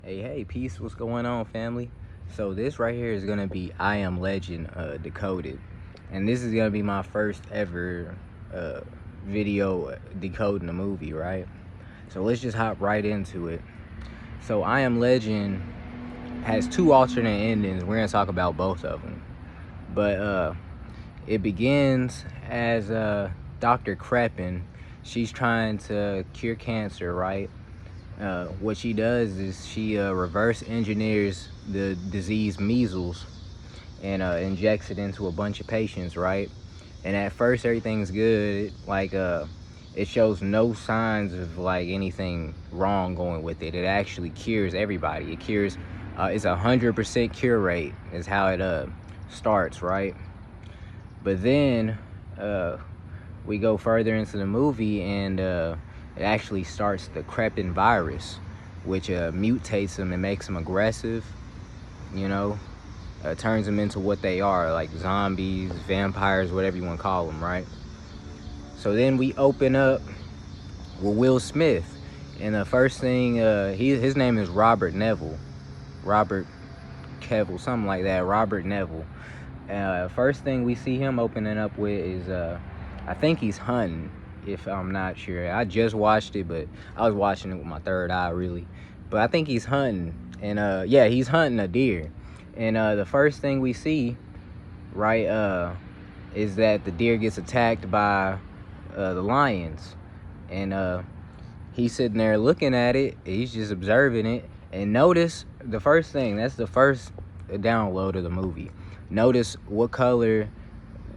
Hey, peace. What's going on, family? So this right here is gonna be I Am Legend Decoded, and this is gonna be my first ever uh, video decoding a movie, right? So let's just hop right into it. So I Am Legend has two alternate endings. We're gonna talk about both of them, but it begins as Dr. Kreppen. She's trying to cure cancer, right? What she does is she reverse engineers the disease measles and injects it into a bunch of patients, right? And at first everything's good. It shows no signs of like anything wrong going with it. It actually cures everybody. It cures. It's 100% cure rate is how it starts, right? But then we go further into the movie, and it actually starts the Kreppen virus, which mutates them and makes them aggressive, you know, turns them into what they are, like zombies, vampires, whatever you want to call them, right? So then we open up with Will Smith, and the first thing, his name is Robert Neville, Robert Kevill, something like that, Robert Neville. First thing we see him opening up with is, I think he's hunting, if I'm not sure. I just watched it, but I was watching it with my third eye, really. But I think he's hunting, and yeah, he's hunting a deer. And the first thing we see, right, is that the deer gets attacked by the lions, and he's sitting there looking at it. He's just observing it, and notice the first thing. That's the first download of the movie. Notice what color,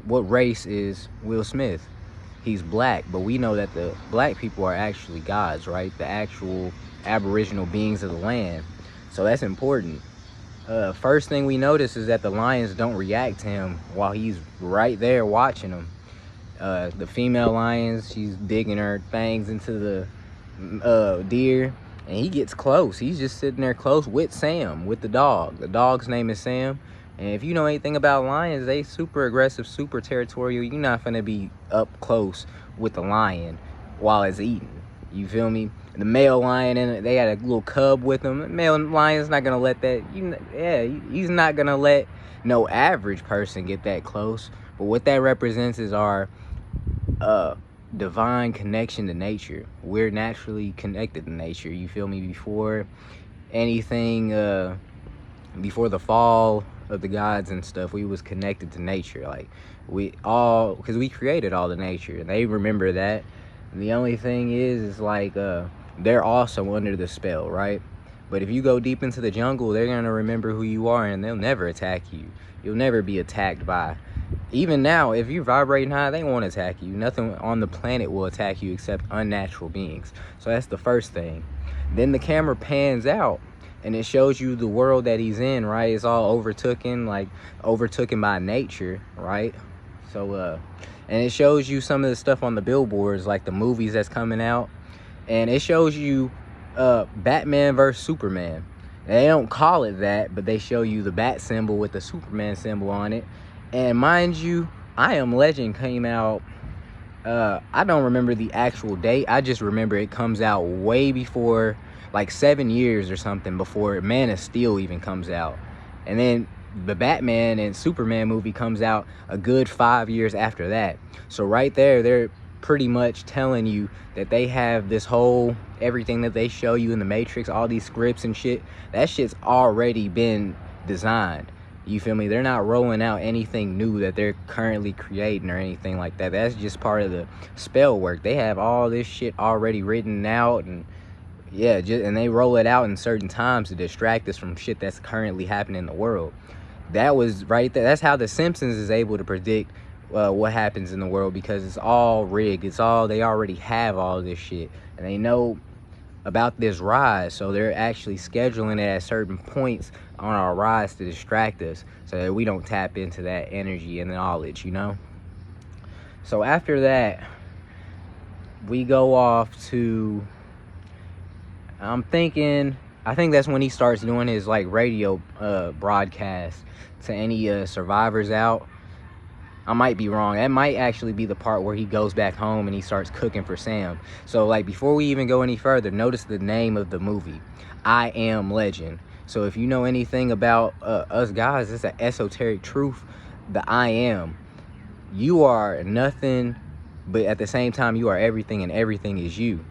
what race is Will Smith. He's black, but we know that the black people are actually gods, right? The actual aboriginal beings of the land. So that's important. First thing we notice is that the lions don't react to him while he's right there watching them. The female lions, she's digging her fangs into the deer, and he gets close. He's just sitting there close with Sam, with the dog. The dog's name is Sam. And if you know anything about lions, they super aggressive, super territorial. You're not gonna be up close with the lion while it's eating. You feel me? The male lion, and they had a little cub with them. The male lion's not gonna let that. He's not gonna let no average person get that close. But what that represents is our divine connection to nature. We're naturally connected to nature. You feel me? Before anything, before the fall of the gods and stuff, we was connected to nature. Like, because we created all the nature, and they remember that. And the only thing is like they're also under the spell, right? But if you go deep into the jungle, they're gonna remember who you are, and they'll never attack you. You'll never be attacked by. Even now, if you're vibrating high, they won't attack you. Nothing on the planet will attack you except unnatural beings. So that's the first thing. Then the camera pans out, and it shows you the world that he's in, right? It's all overtaken by nature, right? So and it shows you some of the stuff on the billboards, like the movies that's coming out, and it shows you Batman versus Superman. They don't call it that, but they show you the bat symbol with the Superman symbol on it. And mind you, I Am Legend came out, I don't remember the actual date. I just remember it comes out way before, like 7 years or something before Man of Steel even comes out. And then the Batman and Superman movie comes out a good 5 years after that. So right there, they're pretty much telling you that they have this whole, everything that they show you in the Matrix, all these scripts and shit, that shit's already been designed. You feel me? They're not rolling out anything new that they're currently creating or anything like that. That's just part of the spell work. They have all this shit already written out, and yeah, and they roll it out in certain times to distract us from shit that's currently happening in the world. That was right there. That's how The Simpsons is able to predict what happens in the world, because it's all rigged. It's all, they already have all this shit, and they know about this rise, so they're actually scheduling it at certain points on our rise to distract us, so that we don't tap into that energy and knowledge, you know. So after that, we go off to, I think that's when he starts doing his like radio broadcast to any survivors out. I might be wrong. That might actually be the part where he goes back home and he starts cooking for Sam. So like, before we even go any further, notice the name of the movie, I am legend. So if you know anything about us guys, it's an esoteric truth. The I am. You are nothing, but at the same time, you are everything, and everything is you.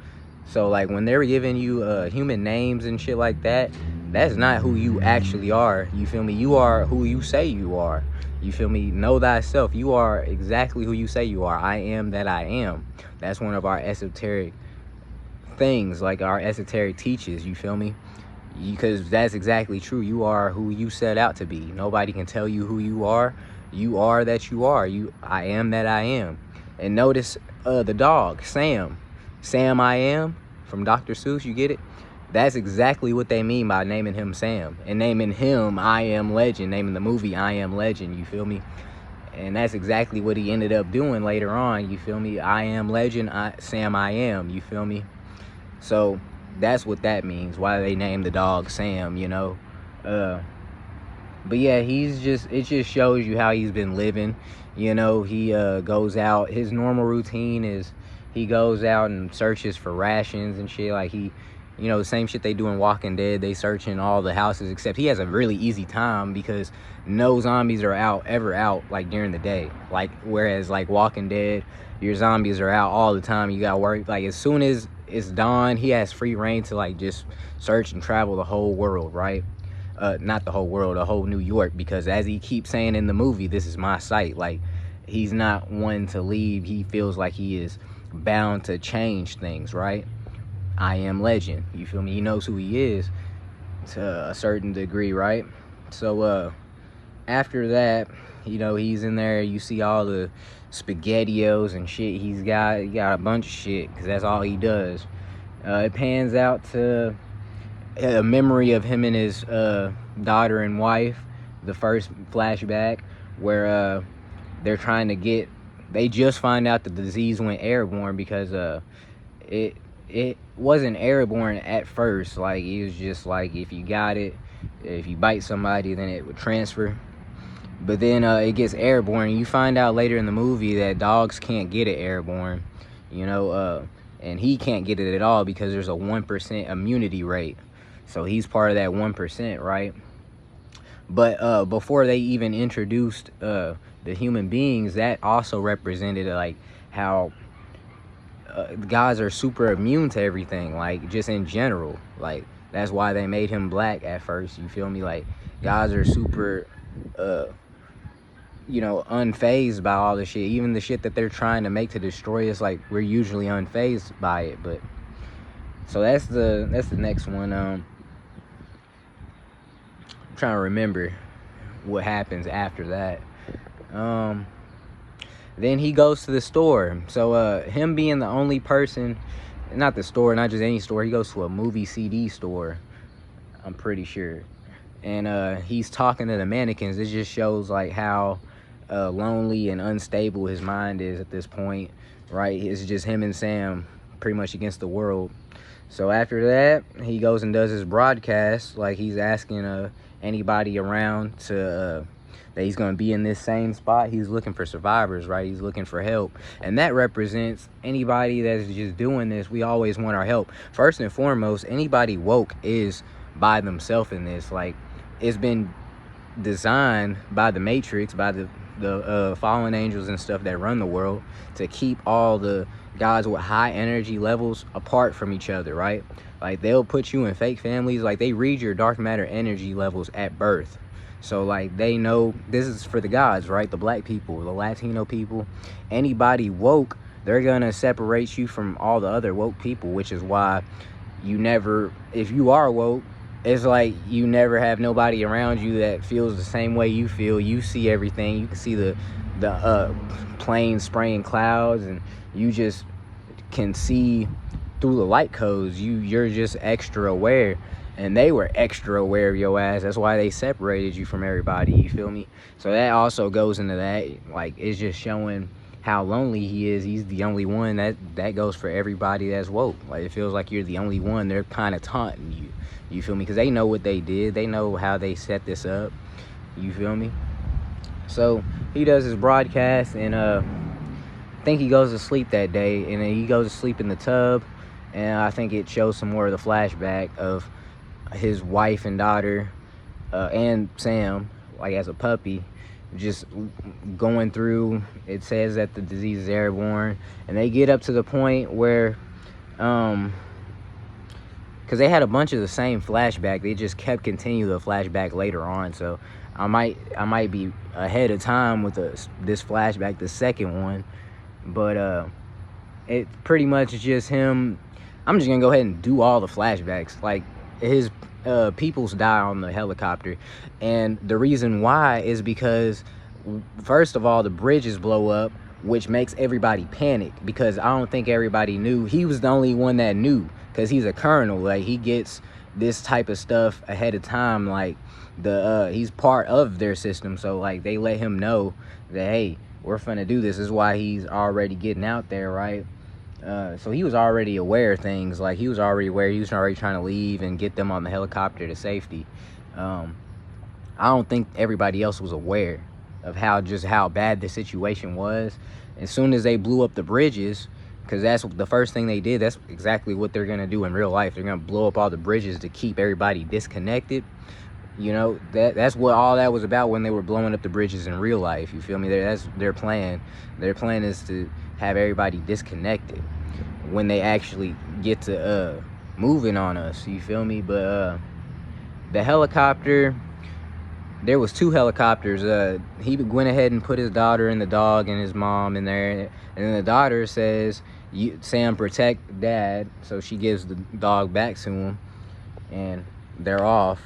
So like when they're giving you human names and shit like that, that's not who you actually are. You feel me? You are who you say you are. You feel me? Know thyself. You are exactly who you say you are. I am that I am. That's one of our esoteric things, like our esoteric teaches. You feel me? Because that's exactly true. You are who you set out to be. Nobody can tell you who you are. You are that you are. I am that I am. And notice the dog, Sam. Sam I am from Dr. Seuss, you get it? That's exactly what they mean by naming him Sam. And naming him I Am Legend, naming the movie I Am Legend, you feel me? And that's exactly what he ended up doing later on, you feel me? I am legend, Sam I am, you feel me? So that's what that means, why they named the dog Sam, you know? But yeah, it just shows you how he's been living. You know, he goes out, his normal routine is he goes out and searches for rations and shit. Like you know, the same shit they do in Walking Dead. They search in all the houses, except he has a really easy time because no zombies are ever out like during the day. Like whereas like Walking Dead, your zombies are out all the time. You gotta worry. Like as soon as it's dawn, he has free reign to like just search and travel the whole world, right? Not the whole world, the whole New York, because as he keeps saying in the movie, this is my site. Like he's not one to leave. He feels like he is bound to change things, right? I am legend, you feel me? He knows who he is to a certain degree, right? So after that, you know, he's in there, you see all the spaghettios and shit he got a bunch of shit because that's all he does. It pans out to a memory of him and his daughter and wife, the first flashback where they're trying to get, they just find out the disease went airborne because it wasn't airborne at first. Like it was just like if you got it, if you bite somebody, then it would transfer. But then it gets airborne. You find out later in the movie that dogs can't get it airborne, you know, and he can't get it at all because there's a 1% immunity rate. So he's part of that 1%, right? But before they even introduced the human beings, that also represented like how guys are super immune to everything, like just in general. Like that's why they made him black at first, you feel me? Like guys are super you know, unfazed by all the shit. Even the shit that they're trying to make to destroy us, like we're usually unfazed by it. But so that's the next one. I'm trying to remember what happens after that. Then he goes to the store. So him being the only person, not the store, not just any store, he goes to a movie CD store, I'm pretty sure. And he's talking to the mannequins. It just shows like how lonely and unstable his mind is at this point, right? It's just him and Sam pretty much against the world. So after that, he goes and does his broadcast, like he's asking anybody around to that he's going to be in this same spot. He's looking for survivors, right? He's looking for help. And that represents anybody that's just doing this. We always want our help. First and foremost, anybody woke is by themselves in this. Like, it's been designed by the Matrix, by the fallen angels and stuff that run the world, to keep all the guys with high energy levels apart from each other, right? Like, they'll put you in fake families. Like, they read your dark matter energy levels at birth. So like they know this is for the gods, right? The black people, the Latino people, anybody woke, they're gonna separate you from all the other woke people, which is why you never, if you are woke, it's like you never have nobody around you that feels the same way you feel. You see everything. You can see the planes spraying clouds, and you just can see through the light codes. You're just extra aware. And they were extra aware of your ass. That's why they separated you from everybody, you feel me? So that also goes into that. Like, it's just showing how lonely he is. He's the only one. That goes for everybody that's woke. Like, it feels like you're the only one. They're kind of taunting you, you feel me? Because they know what they did. They know how they set this up, you feel me? So he does his broadcast, and I think he goes to sleep that day. And then he goes to sleep in the tub, and I think it shows some more of the flashback of his wife and daughter, and Sam, like as a puppy, just going through. It says that the disease is airborne, and they get up to the point where because they had a bunch of the same flashback, they just kept continuing the flashback later on. So I might be ahead of time with this flashback, the second one, but it pretty much just him. I'm just gonna go ahead and do all the flashbacks. Like, his peoples die on the helicopter, and the reason why is because, first of all, the bridges blow up, which makes everybody panic, because I don't think everybody knew. He was the only one that knew, because he's a colonel. Like, he gets this type of stuff ahead of time. Like, he's part of their system, so like they let him know that, hey, we're finna do this. This is why he's already getting out there, right? So he was already aware of things. Like, he was already aware. He was already trying to leave and get them on the helicopter to safety. I don't think everybody else was aware of how bad the situation was. As soon as they blew up the bridges, because that's the first thing they did, that's exactly what they're gonna do in real life. They're gonna blow up all the bridges to keep everybody disconnected. You know, that's what all that was about when they were blowing up the bridges in real life. You feel me? That's their plan. Their plan is to have everybody disconnected when they actually get to moving on us. You feel me? But the helicopter, there was 2 helicopters. He went ahead and put his daughter and the dog and his mom in there, and then the daughter says, Sam, protect dad. So she gives the dog back to him, and they're off.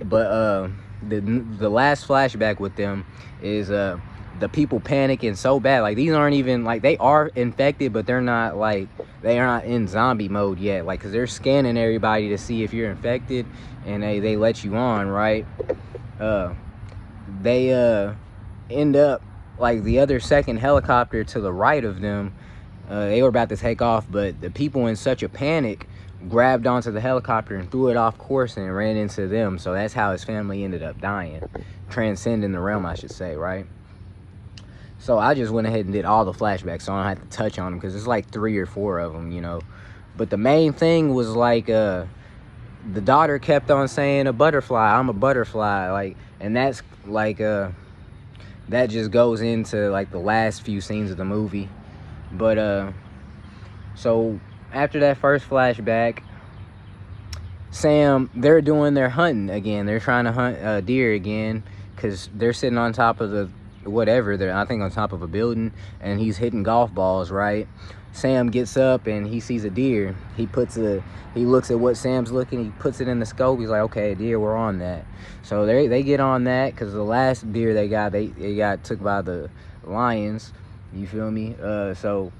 But the last flashback with them is the people panicking so bad. Like, these aren't even, like, they are infected, but they're not, like, they are not in zombie mode yet. Like, because they're scanning everybody to see if you're infected, and they let you on, right? They end up, like, the other second helicopter to the right of them, they were about to take off, but the people, in such a panic, grabbed onto the helicopter and threw it off course and ran into them. So that's how his family ended up dying, transcending the realm, I should say, right? So I just went ahead and did all the flashbacks, so I don't have to touch on them, because it's like 3 or 4 of them, you know. But the main thing was, like, the daughter kept on saying, a butterfly, I'm a butterfly, like, and that's like that just goes into like the last few scenes of the movie. But so after that first flashback, Sam, they're doing their hunting again. They're trying to hunt deer again, because they're sitting on top of the whatever, they're, I think, on top of a building, and he's hitting golf balls, right? Sam gets up and he sees a deer. He looks at what Sam's looking, he puts it in the scope. He's like, okay, a deer, we're on that. So they get on that, because the last deer they got took by the lions. You feel me? So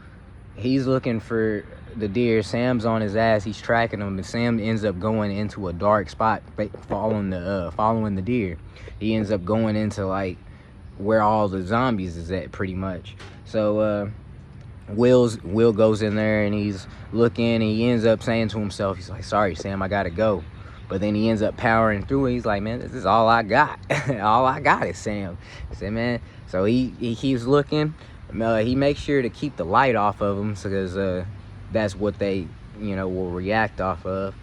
he's looking for the deer. Sam's on his ass, he's tracking him, and Sam ends up going into a dark spot, following the deer. He ends up going into like where all the zombies is at, pretty much. So Will goes in there and he's looking, and he ends up saying to himself, he's like, sorry Sam, I gotta go. But then he ends up powering through it. He's like, man, this is all I got. All I got is Sam. I said, man. So he keeps looking. He makes sure to keep the light off of him, because that's what they, you know, will react off of.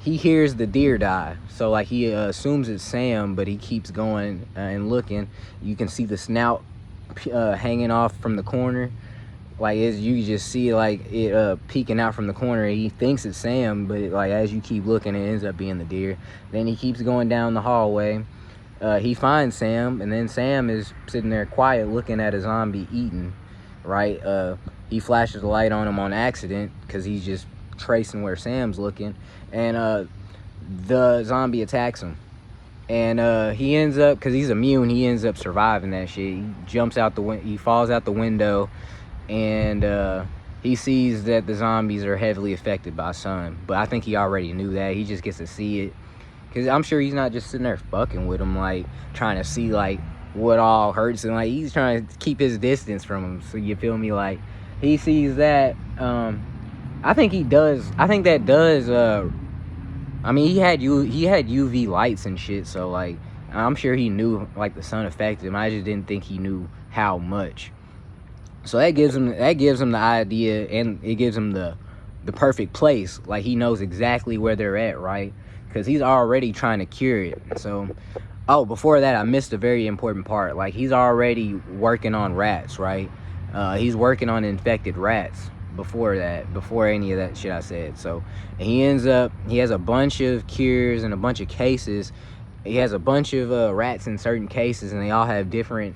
He hears the deer die, so like he assumes it's Sam, but he keeps going and looking. You can see the snout hanging off from the corner. Like, you just see like it peeking out from the corner. He thinks it's Sam, but like as you keep looking, it ends up being the deer. Then he keeps going down the hallway. He finds Sam, and then Sam is sitting there quiet looking at a zombie eating, right? He flashes the light on him on accident, because he's just tracing where Sam's looking, and the zombie attacks him. And he ends up, because he's immune, he ends up surviving that shit. He jumps out the window, he falls out the window, and he sees that the zombies are heavily affected by sun. But I think he already knew that. He just gets to see it, because I'm sure he's not just sitting there fucking with him, like trying to see like what all hurts, and like he's trying to keep his distance from him. So you feel me? Like, he sees that. I think he does. I think that does. I mean, he had UV lights and shit, so like I'm sure he knew like the sun affected him. I just didn't think he knew how much. So that gives him the idea, and it gives him the perfect place. Like, he knows exactly where they're at, right? because he's already trying to cure it. So, oh, before that, I missed a very important part. Like, he's already working on rats, right? He's working on infected rats before that, before any of that shit I said. So he has a bunch of cures and a bunch of cases. He has a bunch of rats in certain cases, and they all have different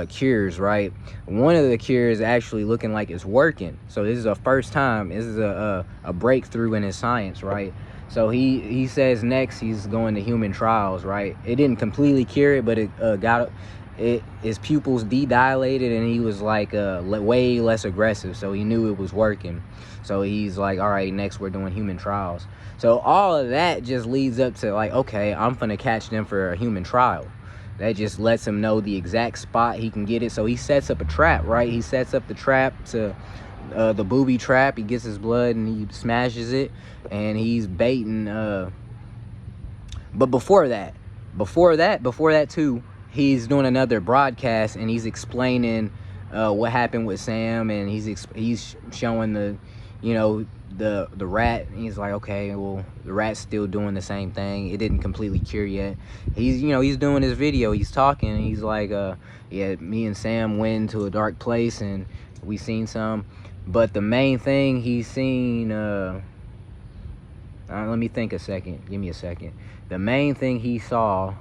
cures, right? One of the cures actually looking like it's working. So this is a first time. This is a breakthrough in his science, right? So he says next he's going to human trials, right? It didn't completely cure it, but it his pupils de-dilated, and he was like way less aggressive, so he knew it was working. So he's like, all right, next we're doing human trials. So all of that just leads up to like, okay, I'm gonna catch them for a human trial. That just lets him know the exact spot he can get it. So he sets up a trap, right? He sets up the trap to the booby trap. He gets his blood and he smashes it, and he's baiting. But before that too, he's doing another broadcast, and he's explaining what happened with Sam, and he's showing the, you know, the rat. And he's like, okay, well, the rat's still doing the same thing. It didn't completely cure yet. He's, you know, he's doing his video. He's talking. And he's like, yeah, me and Sam went into a dark place, and we seen some. But the main thing he's seen, let me think a second. Give me a second. The main thing he saw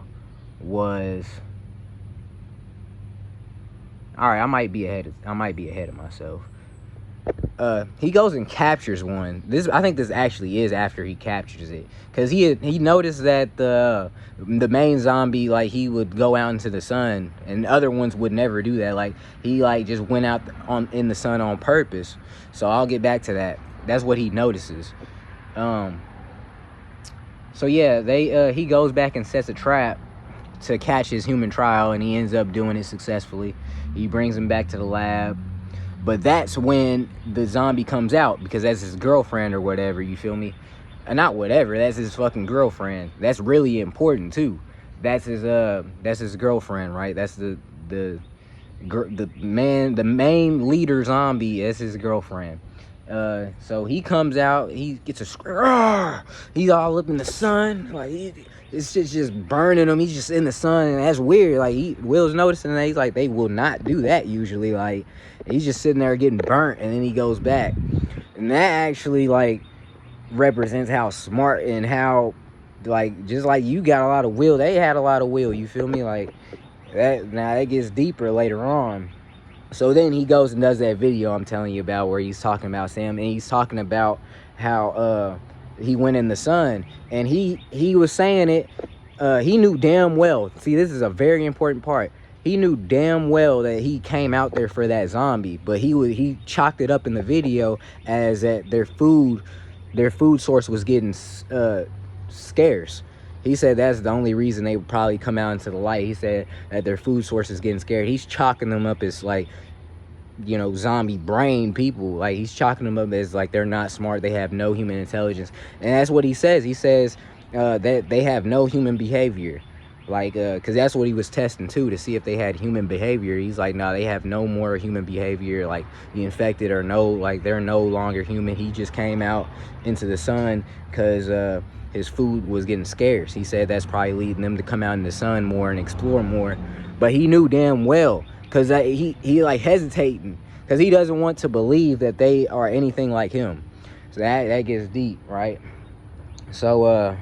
was, all right, I might be ahead of myself. He goes and captures one. I think this actually is after he captures it, because he noticed that the main zombie, like, he would go out into the sun, and other ones would never do that. Like, he like just went out in the sun on purpose. So I'll get back to that. That's what he notices. So yeah, he goes back and sets a trap to catch his human trial, and he ends up doing it successfully. He brings him back to the lab. But that's when the zombie comes out, because that's his girlfriend or whatever, you feel me? Not whatever, that's his fucking girlfriend. That's really important too. That's his girlfriend, right? That's the main leader zombie is his girlfriend. So he comes out, he gets a scream. He's all up in the sun, like it's just burning him. He's just in the sun, and that's weird. Like, Will's noticing that. He's like, they will not do that usually. Like, he's just sitting there getting burnt, and then he goes back. And that actually, like, represents how smart and how, like, just like you got a lot of will, they had a lot of will, you feel me? Like, that, now that gets deeper later on. So then he goes and does that video I'm telling you about, where he's talking about Sam, and he's talking about how he went in the sun, and he was saying it, he knew damn well, see, this is a very important part, he knew damn well that he came out there for that zombie, but he chalked it up in the video as that their food source was getting scarce. He said that's the only reason they would probably come out into the light. He said that their food source is getting scared. He's chalking them up as, like, you know, zombie brain people. Like, he's chalking them up as, like, they're not smart, they have no human intelligence. And that's what he says. He says that they have no human behavior. Like, because that's what he was testing too, to see if they had human behavior. He's like, no, they have no more human behavior. Like, the infected are they're no longer human. He just came out into the sun because his food was getting scarce. He said that's probably leading them to come out in the sun more and explore more. But he knew damn well, because he like hesitating, because he doesn't want to believe that they are anything like him. So that gets deep, right? So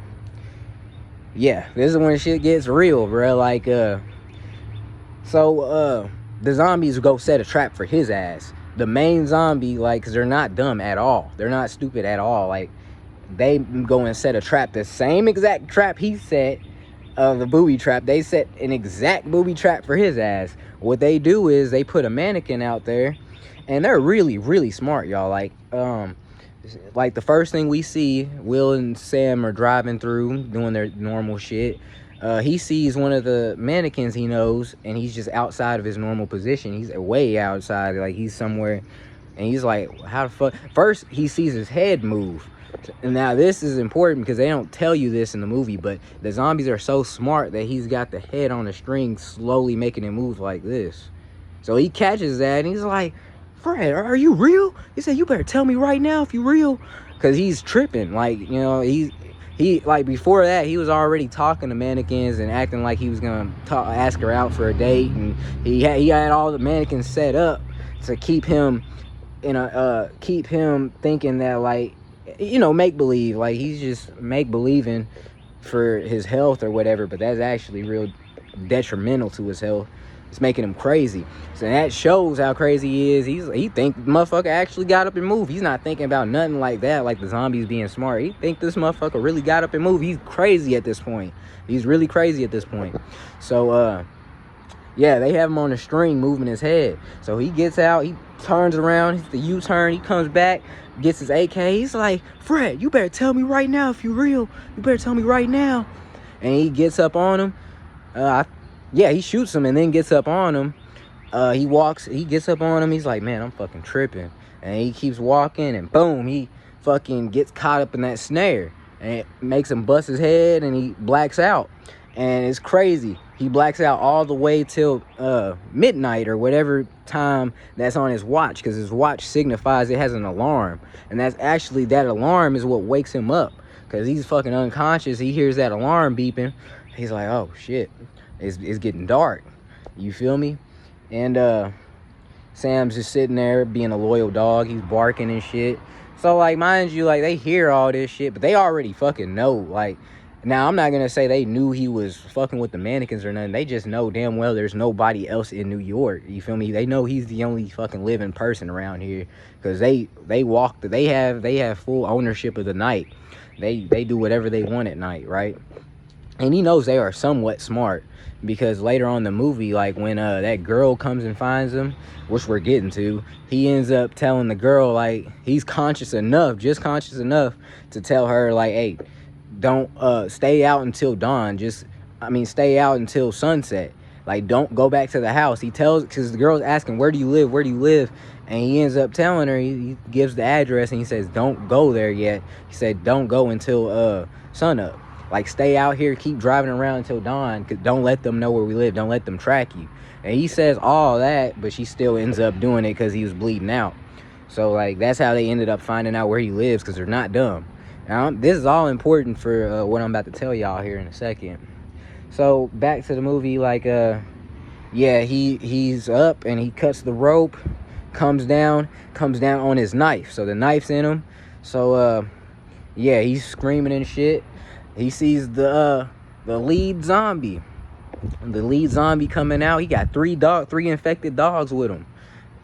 yeah, this is when shit gets real, bro. Like, the zombies go set a trap for his ass. The main zombie, like, because they're not dumb at all. They're not stupid at all. Like, they go and set a trap. The same exact trap he set, the booby trap. They set an exact booby trap for his ass. What they do is they put a mannequin out there, and they're really, really smart, y'all. Like the first thing we see, Will and Sam are driving through, doing their normal shit. He sees one of the mannequins he knows, and he's just outside of his normal position. He's way outside, like he's somewhere, and he's like, how the fuck? First, he sees his head move. And now this is important because they don't tell you this in the movie, but the zombies are so smart that he's got the head on a string slowly making it move like this. So he catches that, and he's like, Fred, are you real? He said, you better tell me right now if you real. Because he's tripping. Like, you know, he he, like, before that, he was already talking to mannequins and acting like he was gonna ask her out for a date, and he had all the mannequins set up to keep him keep him thinking that, like, you know, make believe, like he's just make believing for his health or whatever, but that's actually real detrimental to his health. It's making him crazy. So that shows how crazy he is. He think the motherfucker actually got up and moved. He's not thinking about nothing like that, like the zombies being smart. He think this motherfucker really got up and moved. He's crazy at this point. He's really crazy at this point. So yeah, they have him on a string moving his head. So he gets out, he turns around, hits the U-turn, he comes back, gets his AK. He's like, Fred, you better tell me right now if you're real. You better tell me right now. And he gets up on him. Yeah, he shoots him and then gets up on him. He gets up on him. He's like, man, I'm fucking tripping. And he keeps walking, and boom, he fucking gets caught up in that snare. And it makes him bust his head, and he blacks out. And it's crazy. He blacks out all the way till midnight or whatever time that's on his watch, because his watch signifies it has an alarm. And that's actually, that alarm is what wakes him up, because he's fucking unconscious. He hears that alarm beeping. He's like, oh shit, it's getting dark. You feel me? And Sam's just sitting there being a loyal dog. He's barking and shit. So, like, mind you, like, they hear all this shit, but they already fucking know. Like, now, I'm not gonna say they knew he was fucking with the mannequins or nothing. They just know damn well there's nobody else in New York. You feel me? They know he's the only fucking living person around here, because they have full ownership of the night. They do whatever they want at night, right? And he knows they are somewhat smart, because later on in the movie, like, when that girl comes and finds him, which we're getting to, he ends up telling the girl, like, he's conscious enough to tell her, like, hey, don't stay out until dawn. Stay out until sunset. Like, don't go back to the house. He tells, because the girl's asking, where do you live? And he ends up telling her, he gives the address, and he says, don't go there yet. He said, don't go until sunup. Like, stay out here, keep driving around until dawn, because don't let them know where we live. Don't let them track you. And he says all that, but she still ends up doing it because he was bleeding out. So, like, that's how they ended up finding out where he lives, because they're not dumb. Now, this is all important for what I'm about to tell y'all here in a second. So, back to the movie, like, yeah, he's up, and he cuts the rope, comes down on his knife. So, the knife's in him. So, yeah, he's screaming and shit. He sees the lead zombie. The lead zombie coming out. He got three infected dogs with him.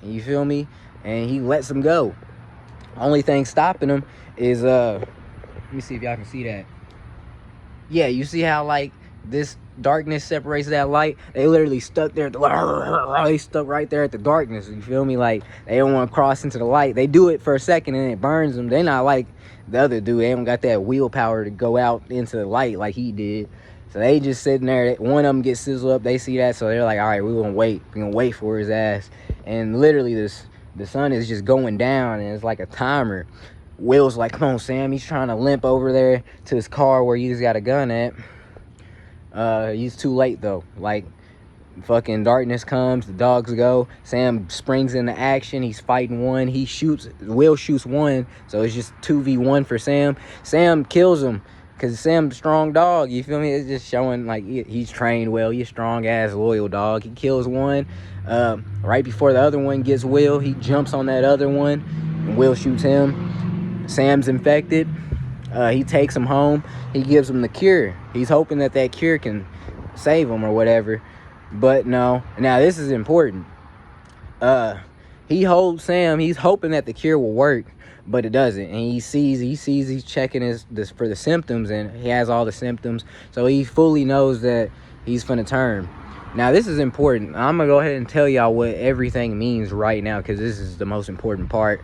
You feel me? And he lets them go. Only thing stopping him is, let me see if y'all can see that. Yeah, you see how, like, this darkness separates that light? They literally stuck there. They stuck right there at the darkness. You feel me? Like, they don't want to cross into the light. They do it for a second and it burns them. They're not like the other dude. They don't got that willpower to go out into the light like he did. So they just sitting there. One of them gets sizzled up. They see that, so they're like, all right, we're gonna wait. We're gonna wait for his ass. And literally, the sun is just going down, and it's like a timer. Will's like, come on, Sam. He's trying to limp over there to his car where he's got a gun at. He's too late though. Like, fucking darkness comes, the dogs go. Sam springs into action. He's fighting one. Will shoots one, so it's just 2v1 for Sam. Sam kills him because Sam's a strong dog. You feel me? It's just showing, like, he's trained well. He's a strong ass loyal dog. He kills one. Right before the other one gets Will, he jumps on that other one, and Will shoots him. Sam's infected. He takes him home. He gives him the cure. He's hoping that cure can save him or whatever. But no. Now, this is important. He holds Sam. He's hoping that the cure will work, but it doesn't. And he sees he's checking for the symptoms, and he has all the symptoms. So he fully knows that he's finna turn. Now, this is important. I'm gonna go ahead and tell y'all what everything means right now, because this is the most important part.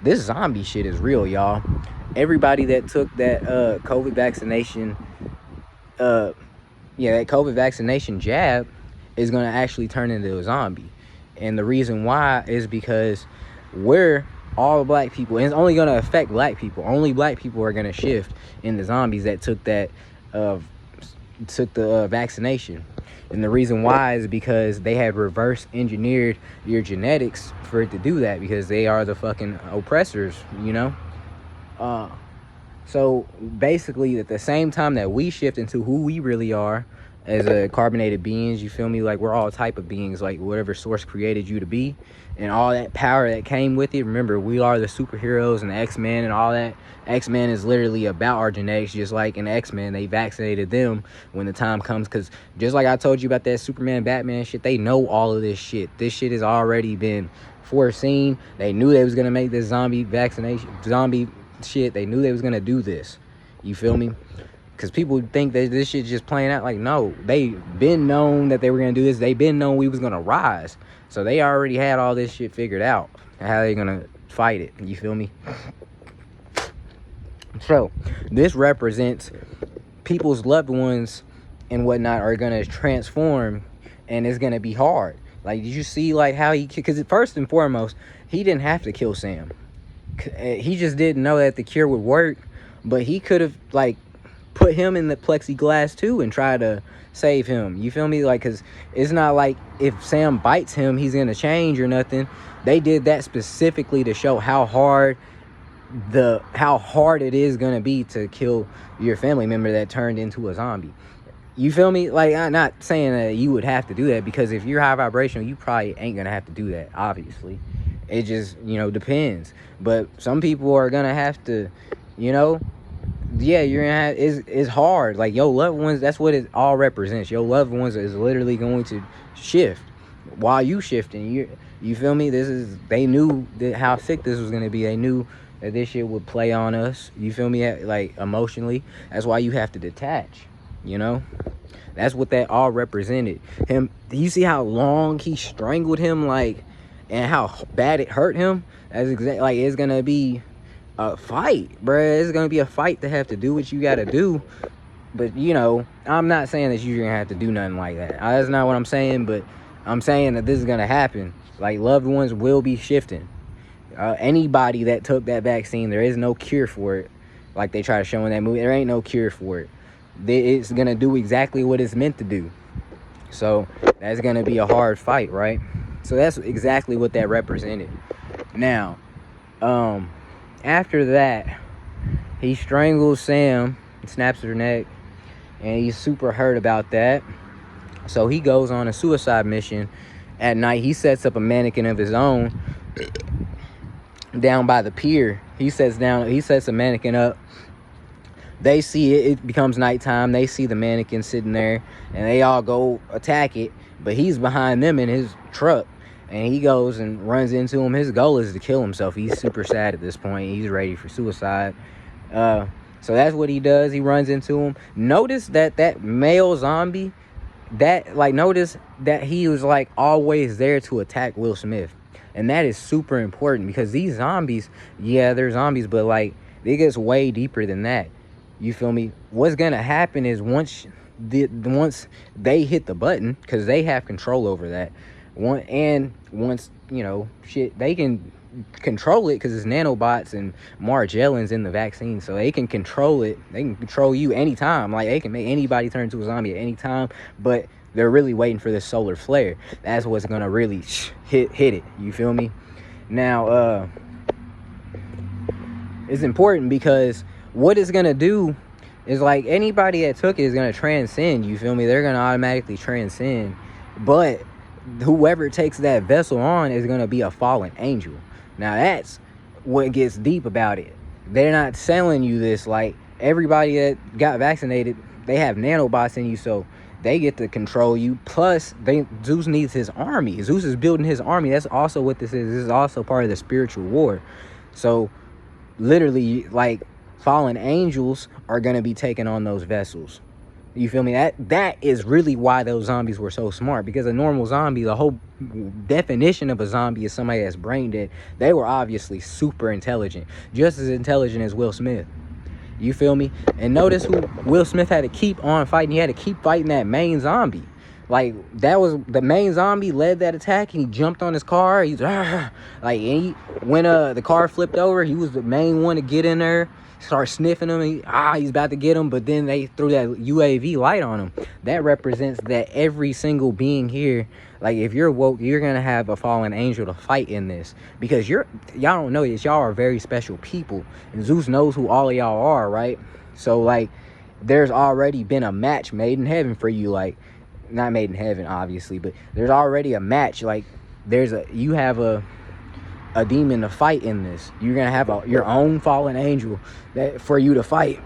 This zombie shit is real, y'all. Everybody that took that COVID vaccination, that COVID vaccination jab is going to actually turn into a zombie. And the reason why is because we're all black people, and it's only going to affect black people. Only black people are going to shift into zombies that took the vaccination. And the reason why is because they had reverse engineered your genetics for it to do that, because they are the fucking oppressors, you know? So basically, at the same time that we shift into who we really are as a carbonated beings, you feel me? Like, we're all type of beings, like whatever source created you to be, and all that power that came with it. Remember, we are the superheroes and the X-Men and all that. X-Men is literally about our genetics, just like in X-Men, they vaccinated them when the time comes. Because just like I told you about that Superman, Batman shit, they know all of this shit. This shit has already been foreseen. They knew they was gonna make this zombie shit. They knew they was gonna do this. You feel me? Because people think that this shit just playing out. Like, no, they been known that they were gonna do this. They been known we was gonna rise. So they already had all this shit figured out, how they gonna fight it. You feel me? So this represents people's loved ones and whatnot are gonna transform, and it's gonna be hard. Like, did you see like how he, because first and foremost, he didn't have to kill Sam. He just didn't know that the cure would work, but he could have like put him in the plexiglass too and try to save him. You feel me? Like, because it's not like if Sam bites him he's gonna change or nothing. They did that specifically to show how hard it is gonna be to kill your family member that turned into a zombie. You feel me? Like, I'm not saying that you would have to do that, because if you're high vibrational, you probably ain't gonna have to do that, obviously. It just, you know, depends. But some people are gonna have to, you know, yeah, you're gonna have, it's hard. Like, your loved ones, that's what it all represents. Your loved ones is literally going to shift while you shifting. You feel me? They knew that how sick this was gonna be. They knew that this shit would play on us. You feel me? Like, emotionally. That's why you have to detach, you know? That's what that all represented. Him, you see how long he strangled him, like, and how bad it hurt him? That's exactly, like, it's gonna be a fight, bruh. It's gonna be a fight to have to do what you gotta do. But, you know, I'm not saying that you're gonna have to do nothing like that. That's not what I'm saying, but I'm saying that this is gonna happen. Like, loved ones will be shifting. Anybody that took that vaccine, there is no cure for it. Like they try to show in that movie, there ain't no cure for it. It's gonna do exactly what it's meant to do. So that's gonna be a hard fight, right? So that's exactly what that represented. Now, after that, he strangles Sam, snaps her neck, and he's super hurt about that. So he goes on a suicide mission at night. He sets up a mannequin of his own down by the pier. He sets a mannequin up. They see it. It becomes nighttime. They see the mannequin sitting there, and they all go attack it. But he's behind them in his truck, and he goes and runs into him. His goal is to kill himself. He's super sad at this point. He's ready for suicide. So that's what he does. He runs into him. Notice that male zombie, notice that he was like always there to attack Will Smith. And that is super important, because these zombies, yeah, they're zombies, but like, it gets way deeper than that. You feel me? What's gonna happen is once they hit the button, because they have control over that. Once, you know, shit, they can control it because it's nanobots and Margellans in the vaccine, so they can control it. They can control you anytime. Like, they can make anybody turn into a zombie at any time, but they're really waiting for this solar flare. That's what's gonna really hit it. You feel me? Now, it's important, because what it's gonna do is, like, anybody that took it is gonna transcend. You feel me? They're gonna automatically transcend. But whoever takes that vessel on is gonna be a fallen angel. Now that's what gets deep about it. They're not selling you this. Like, everybody that got vaccinated, they have nanobots in you, so they get to control you. Plus, Zeus needs his army. Zeus is building his army. That's also what this is. This is also part of the spiritual war. So, literally, like, fallen angels are going to be taking on those vessels. You feel me? That is really why those zombies were so smart. Because a normal zombie, the whole definition of a zombie is somebody that's brain dead. They were obviously super intelligent. Just as intelligent as Will Smith. You feel me? And notice who Will Smith had to keep on fighting. He had to keep fighting that main zombie. Like, that was the main zombie led that attack, and he jumped on his car. He's like, and when the car flipped over, he was the main one to get in there. start sniffing him. He's about to get him, but then they threw that UAV light on him. That represents that every single being here, like if you're woke, you're gonna have a fallen angel to fight in this, because y'all don't know this, y'all are very special people, and Zeus knows who all of y'all are, right? So like there's already been a match made in heaven for you, like not made in heaven obviously, but there's already a match. Like you have a demon to fight in this. You're gonna have your own fallen angel that for you to fight.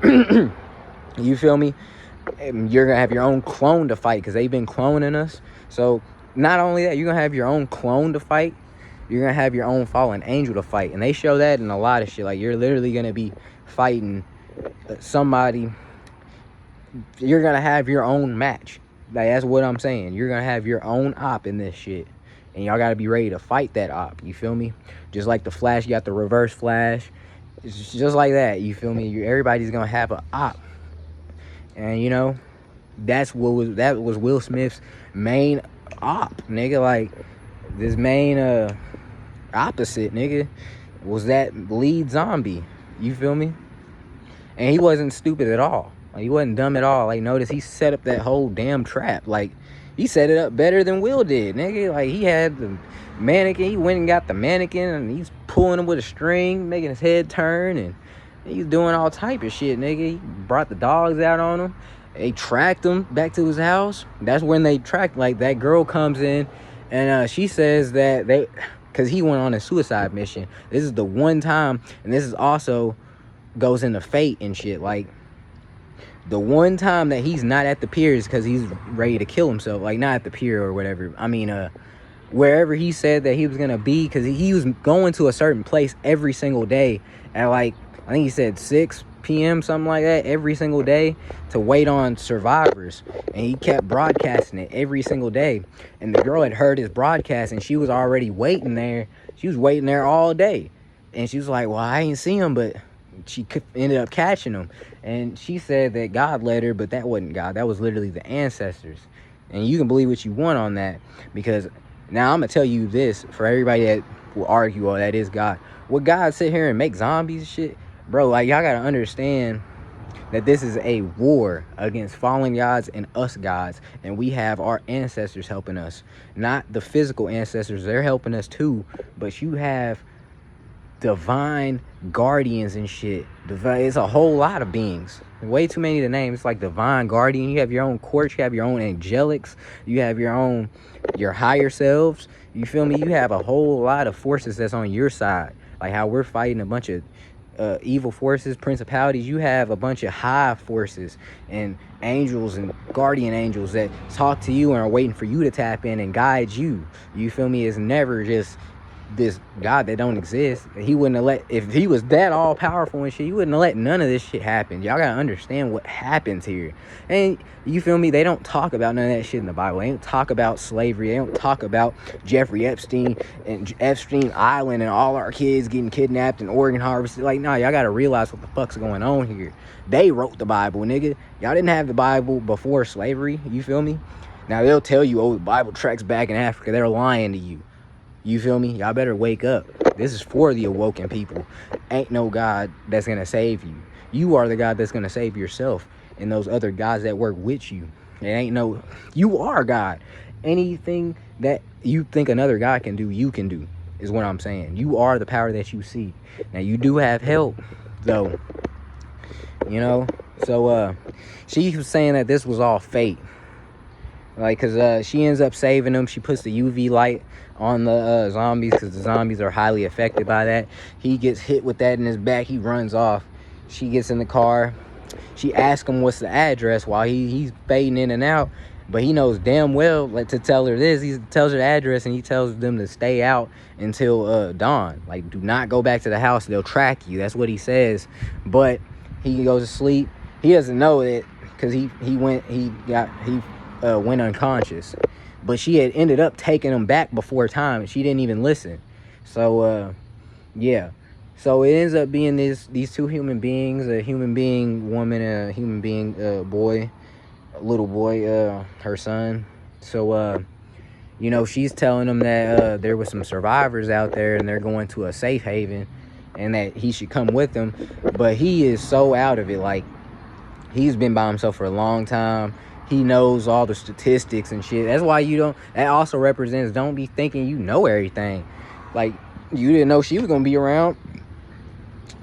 You feel me? And you're gonna have your own clone to fight, because they've been cloning us. So not only that, you're gonna have your own clone to fight, you're gonna have your own fallen angel to fight. And they show that in a lot of shit. Like you're literally gonna be fighting somebody. You're gonna have your own match. Like that's what I'm saying. You're gonna have your own op in this shit, and y'all gotta be ready to fight that op. You feel me? Just like the Flash, you got the Reverse Flash. It's just like that. You feel me? Everybody's gonna have an op, and you know that was Will Smith's main op, nigga. Like this main opposite, nigga, was that lead zombie. You feel me? And he wasn't stupid at all. Like, he wasn't dumb at all. Like, notice he set up that whole damn trap. Like, he set it up better than Will did, nigga. Like, he had the mannequin. He went and got the mannequin, and he's pulling him with a string, making his head turn, and he's doing all type of shit, nigga. He brought the dogs out on him. They tracked him back to his house. That's when they tracked, like, that girl comes in, and she says that because he went on a suicide mission. This is the one time, and this is also goes into fate and shit. Like, the one time that he's not at the pier is because he's ready to kill himself. Like, not at the pier or whatever. I mean, wherever he said that he was going to be, because he was going to a certain place every single day at, like, I think he said 6 p.m., something like that, every single day to wait on survivors. And he kept broadcasting it every single day. And the girl had heard his broadcast, and she was already waiting there. She was waiting there all day. And she was like, well, I ain't see him, but she ended up catching him. And she said that God led her, but that wasn't God. That was literally the ancestors. And you can believe what you want on that, because now I'm going to tell you this, for everybody that will argue, oh, that is God. Would God sit here and make zombies and shit? Bro, like, y'all got to understand that this is a war against fallen gods and us gods. And we have our ancestors helping us. Not the physical ancestors. They're helping us too. But you have divine guardians and shit. It's a whole lot of beings, way too many to name. It's like divine guardian. You have your own courts, you have your own angelics, you have your higher selves. You feel me? You have a whole lot of forces that's on your side. Like how we're fighting a bunch of evil forces, principalities. You have a bunch of high forces and angels and guardian angels that talk to you and are waiting for you to tap in and guide you. You feel me? It's never just this God that don't exist. He wouldn't have let, if he was that all powerful and shit, he wouldn't have let none of this shit happen. Y'all gotta understand what happens here. And you feel me? They don't talk about none of that shit in the Bible. They don't talk about slavery. They don't talk about Jeffrey Epstein and Epstein Island and all our kids getting kidnapped and organ harvested. Like, nah, y'all gotta realize what the fuck's going on here. They wrote the Bible, nigga. Y'all didn't have the Bible before slavery. You feel me? Now they'll tell you, oh, the Bible tracks back in Africa. They're lying to you. You feel me? Y'all better wake up. This is for the awoken people. Ain't no God that's going to save you. You are the God that's going to save yourself and those other gods that work with you. It ain't no... You are God. Anything that you think another God can do, you can do, is what I'm saying. You are the power that you see. Now, you do have help, though. You know? So, she was saying that this was all fate. Like, because she ends up saving them. She puts the UV light on the zombies, because the zombies are highly affected by that. He gets hit with that in his back. He runs off. She gets in the car. She asks him what's the address while he's fading in and out. But he knows damn well, like, to tell her this. He tells her the address, and he tells them to stay out until dawn. Like, do not go back to the house. They'll track you. That's what he says. But he goes to sleep. He doesn't know it, because he went unconscious. But she had ended up taking him back before time, and she didn't even listen. So yeah, so it ends up being these two human beings, a human being woman and a human being boy, a little boy, her son. So you know, she's telling them that there was some survivors out there, and they're going to a safe haven, and that he should come with him. But he is so out of it. Like, he's been by himself for a long time. He knows all the statistics and shit. That's why you don't, that also represents, don't be thinking you know everything. Like, you didn't know she was gonna be around.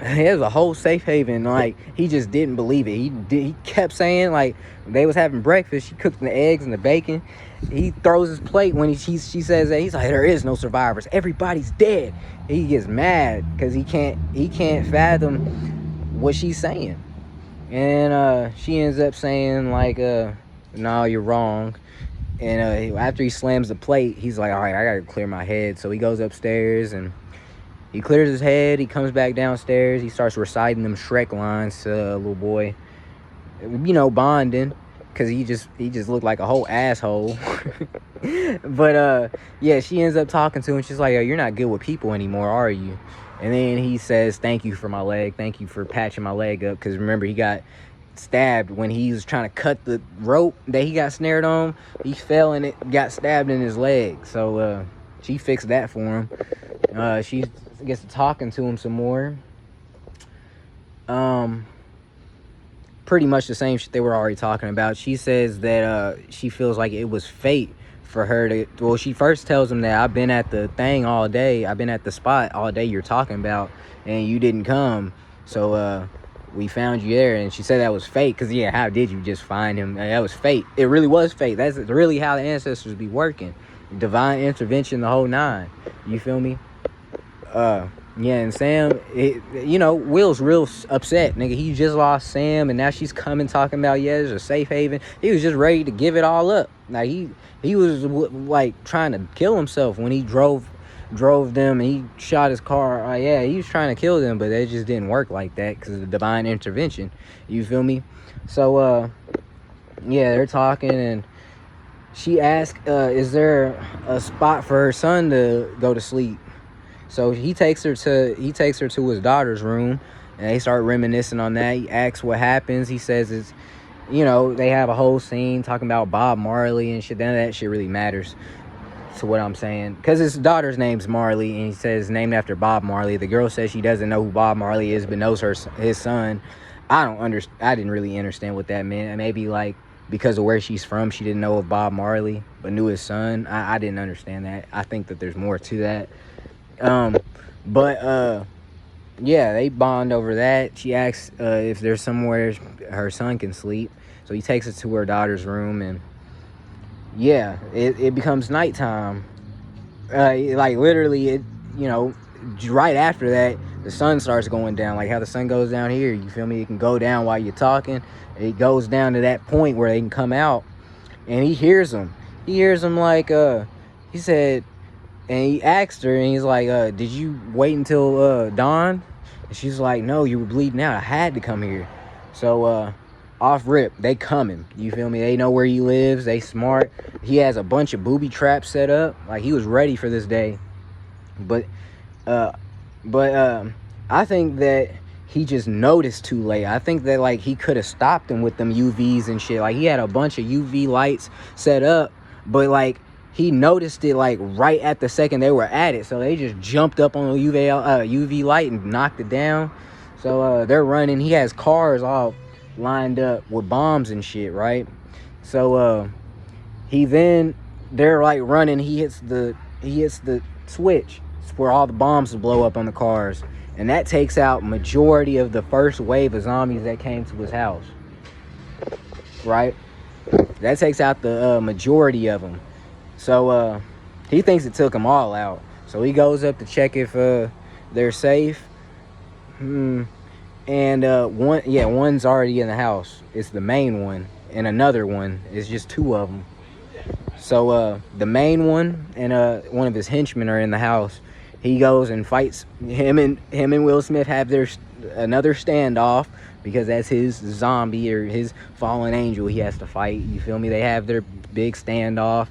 He was a whole safe haven. Like, he just didn't believe it. He kept saying, like, they was having breakfast, she cooked the eggs and the bacon. He throws his plate when she says that. He's like, there is no survivors, everybody's dead. He gets mad because he can't fathom what she's saying. And she ends up saying, like, no, you're wrong. And after he slams the plate, he's like, all right, I gotta clear my head. So he goes upstairs and he clears his head. He comes back downstairs. He starts reciting them Shrek lines to little boy, you know, bonding, because he just looked like a whole asshole. But yeah, she ends up talking to him. She's like, oh, you're not good with people anymore, are you? And then he says, thank you for my leg, thank you for patching my leg up, because remember, he got stabbed when he was trying to cut the rope that he got snared on. He fell and it got stabbed in his leg. So she fixed that for him. She gets to talking to him some more. Pretty much the same shit they were already talking about. She says that she feels like it was fate for her to, well, she first tells him that I've been at the thing all day, I've been at the spot all day you're talking about, and you didn't come, so we found you there. And she said that was fate, because yeah, how did you just find him? That was fate. It really was fate. That's really how the ancestors be working. Divine intervention, the whole nine. You feel me? Yeah, and Sam, you know, Will's real upset, nigga. He just lost Sam, and now she's coming talking about, yeah, there's a safe haven. He was just ready to give it all up. Like, he was like trying to kill himself when he drove them, and he shot his car. Yeah, he was trying to kill them, but it just didn't work like that because of the divine intervention. You feel me? So yeah, they're talking, and she asked, is there a spot for her son to go to sleep? So he takes her to his daughter's room, and they start reminiscing on that. He asks what happens. He says it's, you know, they have a whole scene talking about Bob Marley and shit. None of that shit really matters to what I'm saying, because his daughter's name's Marley, and he says named after Bob Marley. The girl says she doesn't know who Bob Marley is, but knows his son. I didn't really understand what that meant. Maybe like because of where she's from, she didn't know of Bob Marley, but knew his son. I didn't understand that. I think that there's more to that. But yeah, they bond over that. She asks if there's somewhere her son can sleep, so he takes her to her daughter's room, and yeah, it becomes nighttime. Like literally, you know, right after that, the sun starts going down. Like how the sun goes down here, you feel me? It can go down while you're talking. It goes down to that point where they can come out, and he hears them. Like he said. And he asked her, and he's like, did you wait until dawn? And she's like, no, you were bleeding out. I had to come here. So off rip, they coming. You feel me? They know where he lives. They smart. He has a bunch of booby traps set up. Like, he was ready for this day. But I think that he just noticed too late. I think that, like, he could have stopped him with them UVs and shit. Like, he had a bunch of UV lights set up, but, like, he noticed it, like, right at the second they were at it. So they just jumped up on the UV light and knocked it down. So they're running. He has cars all lined up with bombs and shit, right? So they're like running. He hits the switch for all the bombs to blow up on the cars. And that takes out majority of the first wave of zombies that came to his house, right? That takes out the majority of them. So he thinks it took them all out. So he goes up to check if they're safe. And one's already in the house. It's the main one, and another one. It's just two of them. So the main one and one of his henchmen are in the house. He goes and fights. Him and Will Smith have another standoff, because that's his zombie or his fallen angel he has to fight. You feel me? They have their big standoff.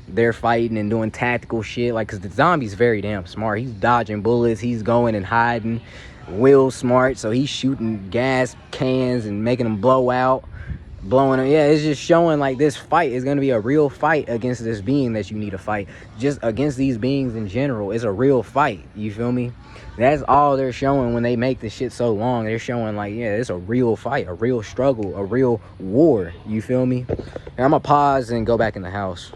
They're fighting and doing tactical shit, like, because the zombie's very damn smart. He's dodging bullets. He's going and hiding. Will's smart, so he's shooting gas cans and making them blow out. blowing up. Yeah, it's just showing like this fight is gonna be a real fight against this being that you need to fight. Just against these beings in general, it's a real fight. You feel me? That's all they're showing when they make the shit so long. They're showing like, yeah, it's a real fight, a real struggle, a real war. You feel me? And I'm gonna pause and go back in the house.